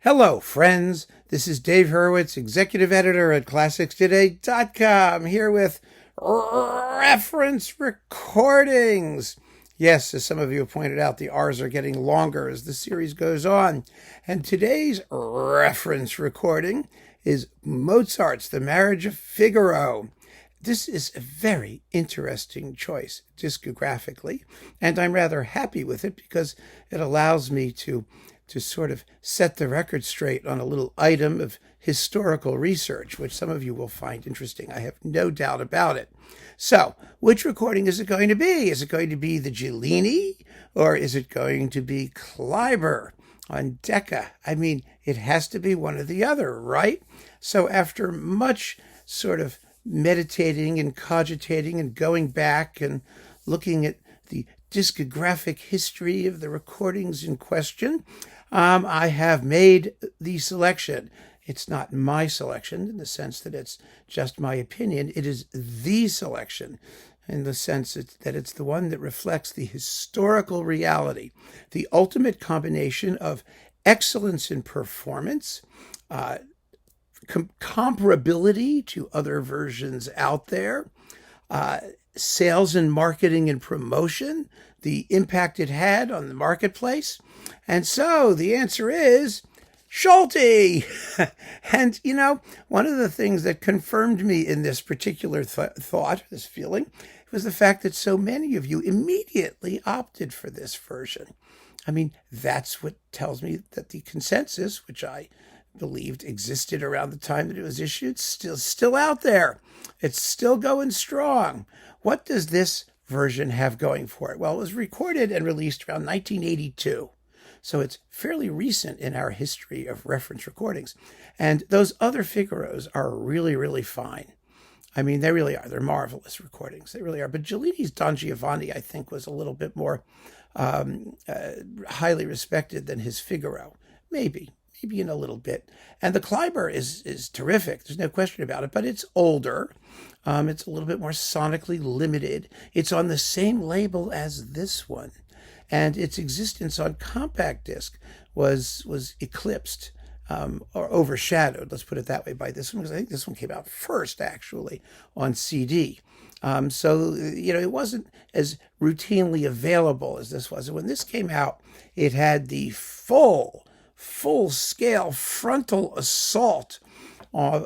Hello, friends. This is Dave Hurwitz, executive editor at ClassicsToday.com, here with reference recordings. Yes, as some of you have pointed out, the R's are getting longer as the series goes on. And today's reference recording is Mozart's The Marriage of Figaro. This is a very interesting choice discographically, and I'm rather happy with it because it allows me to sort of set the record straight on a little item of historical research, which some of you will find interesting. I have no doubt about it. So, which recording is it going to be? Is it going to be the Giulini, or is it going to be Kleiber on Decca? I mean, it has to be one or the other, right? So after much sort of meditating and cogitating and going back and looking at the discographic history of the recordings in question, I have made the selection. It's not my selection in the sense that it's just my opinion. It is the selection in the sense that it's the one that reflects the historical reality, the ultimate combination of excellence in performance, comparability to other versions out there, sales and marketing and promotion, the impact it had on the marketplace. And so the answer is Solti. And, you know, one of the things that confirmed me in this particular thought, this feeling, was the fact that so many of you immediately opted for this version. I mean, that's what tells me that the consensus, which I believed existed around the time that it was issued, still out there. It's still going strong. What does this version have going for it? Well, it was recorded and released around 1982. So it's fairly recent in our history of reference recordings. And those other Figaros are really, really fine. I mean, they really are. They're marvelous recordings. They really are. But Giulini's Don Giovanni, I think, was a little bit more highly respected than his Figaro. Maybe in a little bit. And the Kleiber is terrific. There's no question about it. But it's older. It's a little bit more sonically limited. It's on the same label as this one. And its existence on compact disc was eclipsed or overshadowed, let's put it that way, by this one, because I think this one came out first, actually, on CD. So, you know, it wasn't as routinely available as this was. And when this came out, it had the full-scale frontal assault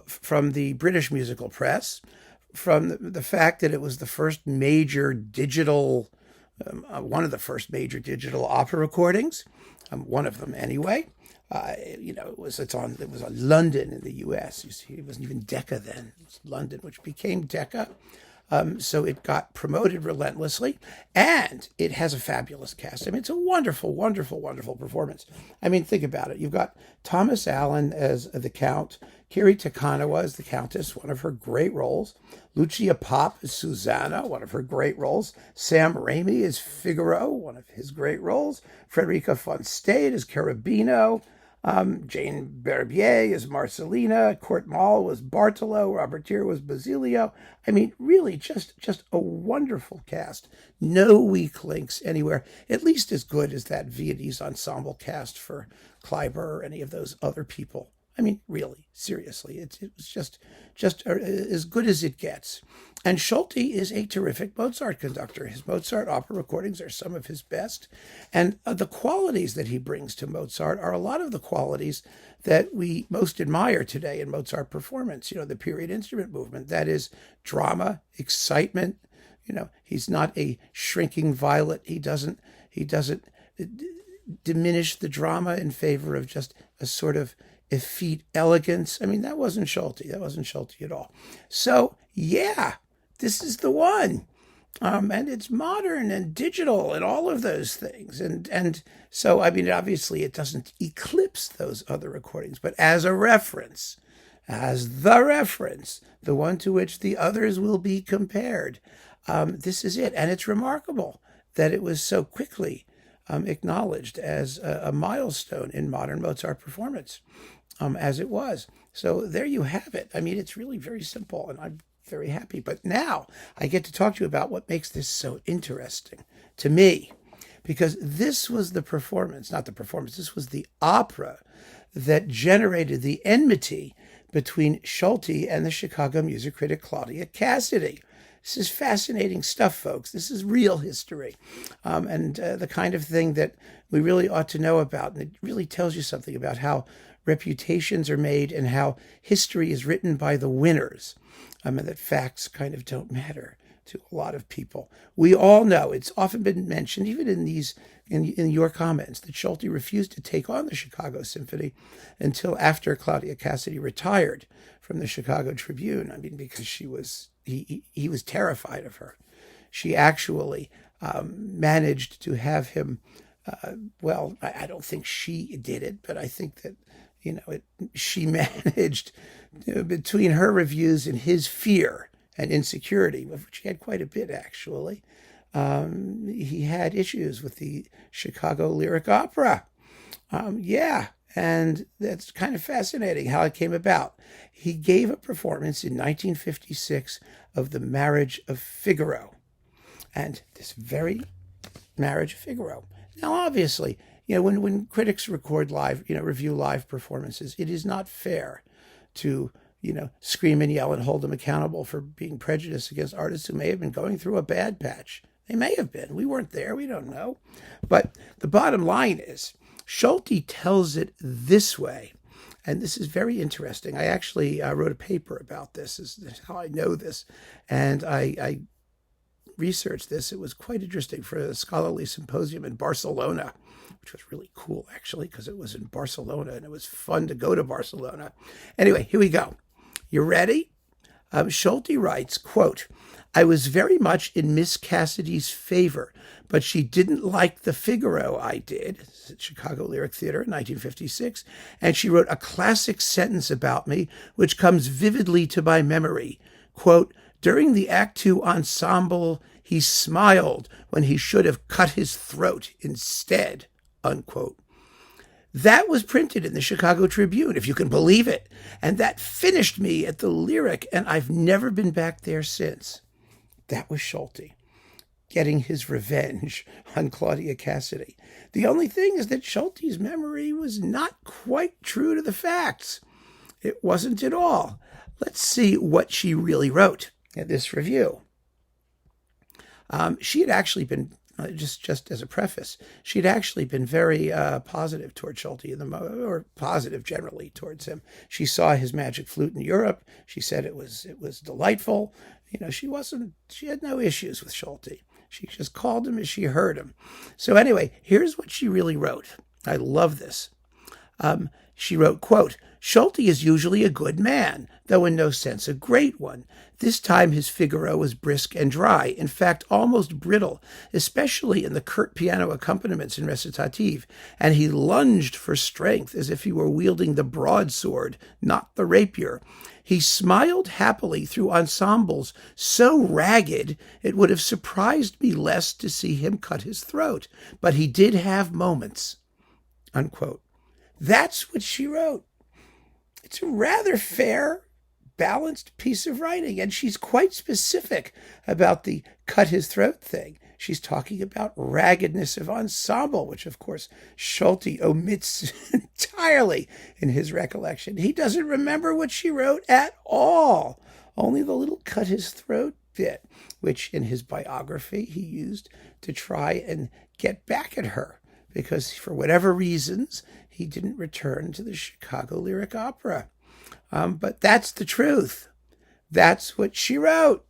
from the British musical press, from the fact that it was the first major digital one of the first major digital opera recordings, one of them anyway. It was on London in the U.S. You see, it wasn't even Decca then. It was London, which became Decca. So it got promoted relentlessly, and it has a fabulous cast. I mean, it's a wonderful, wonderful, wonderful performance. I mean, think about it. You've got Thomas Allen as the Count, Kiri Kanawa as the Countess, one of her great roles, Lucia Popp as Susanna, one of her great roles, Sam Ramey as Figaro, one of his great roles, Frederica von Stade as Cherubino, Jane Barbier as Marcelina, Kurt Mahl was Bartolo, Robert Tier was Basilio. I mean, really just a wonderful cast. No weak links anywhere, at least as good as that Viennese ensemble cast for Kleiber or any of those other people. I mean, really, seriously, it was just as good as it gets. And Solti is a terrific Mozart conductor. His Mozart opera recordings are some of his best. And the qualities that he brings to Mozart are a lot of the qualities that we most admire today in Mozart performance. You know, the period instrument movement, that is drama, excitement. You know, he's not a shrinking violet. He doesn't diminish the drama in favor of just a sort of effete elegance. I mean, that wasn't Solti. That wasn't Solti at all. So, yeah, this is the one. And it's modern and digital and all of those things. And so, I mean, obviously it doesn't eclipse those other recordings, but as a reference, the one to which the others will be compared, this is it. And it's remarkable that it was so quickly acknowledged as a milestone in modern Mozart performance, as it was. So there you have it. I mean, it's really very simple, and I'm very happy. But now I get to talk to you about what makes this so interesting to me, because this was the performance, not the performance, this was the opera that generated the enmity between Solti and the Chicago music critic Claudia Cassidy. This is fascinating stuff, folks. This is real history, and the kind of thing that we really ought to know about. And it really tells you something about how reputations are made and how history is written by the winners, and that facts kind of don't matter to a lot of people. We all know, it's often been mentioned, even in your comments, that Solti refused to take on the Chicago Symphony until after Claudia Cassidy retired from the Chicago Tribune. I mean, because he was terrified of her. She actually managed to have him, I don't think she did it, but I think that, she managed, between her reviews and his fear and insecurity, of which he had quite a bit, actually, he had issues with the Chicago Lyric Opera. And that's kind of fascinating how it came about. He gave a performance in 1956 of The Marriage of Figaro. And this very Marriage of Figaro. Now, obviously, when critics record live, review live performances, it is not fair to, scream and yell and hold them accountable for being prejudiced against artists who may have been going through a bad patch. They may have been. We weren't there. We don't know. But the bottom line is, Solti tells it this way, and this is very interesting. I actually wrote a paper about this. This is how I know this, and I researched this. It was quite interesting for a scholarly symposium in Barcelona, which was really cool, actually, because it was in Barcelona, and it was fun to go to Barcelona. Anyway, here we go. You ready? Solti writes, quote, "I was very much in Miss Cassidy's favor, but she didn't like the Figaro I did," at Chicago Lyric Theater in 1956, and she wrote a classic sentence about me, which comes vividly to my memory. Quote, "During the Act Two ensemble, he smiled when he should have cut his throat instead," unquote. That was printed in the Chicago Tribune, if you can believe it, and that finished me at the Lyric, and I've never been back there since. That was Solti getting his revenge on Claudia Cassidy. The only thing is that Solti's memory was not quite true to the facts. It wasn't at all. Let's see what she really wrote in this review. She had actually been, just as a preface, she'd actually been very positive towards Solti, or positive generally towards him. She saw his magic flute in Europe. She said it was delightful. She had no issues with Solti. She just called him as she heard him. So anyway, here's what she really wrote. I love this. She wrote, quote, "Solti is usually a good man, though in no sense a great one. This time his Figaro was brisk and dry, in fact, almost brittle, especially in the curt piano accompaniments in recitative, and he lunged for strength as if he were wielding the broadsword, not the rapier. He smiled happily through ensembles so ragged it would have surprised me less to see him cut his throat, but he did have moments," unquote. That's what she wrote. It's a rather fair, balanced piece of writing, and she's quite specific about the cut his throat thing. She's talking about raggedness of ensemble, which, of course, Solti omits entirely in his recollection. He doesn't remember what she wrote at all, only the little cut his throat bit, which in his biography he used to try and get back at her, because for whatever reasons, he didn't return to the Chicago Lyric Opera. But that's the truth. That's what she wrote.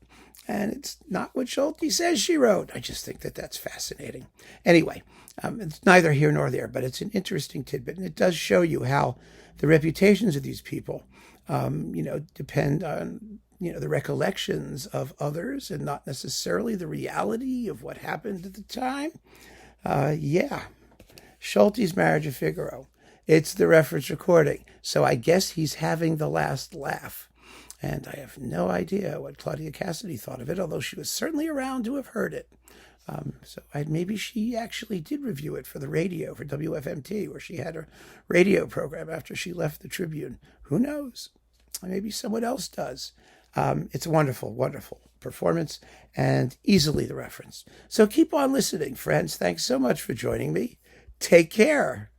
And it's not what Solti says she wrote. I just think that that's fascinating. Anyway, it's neither here nor there, but it's an interesting tidbit. And it does show you how the reputations of these people, depend on, the recollections of others and not necessarily the reality of what happened at the time. Solti's Marriage of Figaro. It's the reference recording. So I guess he's having the last laugh. And I have no idea what Claudia Cassidy thought of it, although she was certainly around to have heard it. Maybe she actually did review it for the radio, for WFMT, where she had a radio program after she left the Tribune. Who knows? Maybe someone else does. It's a wonderful, wonderful performance and easily the reference. So keep on listening, friends. Thanks so much for joining me. Take care.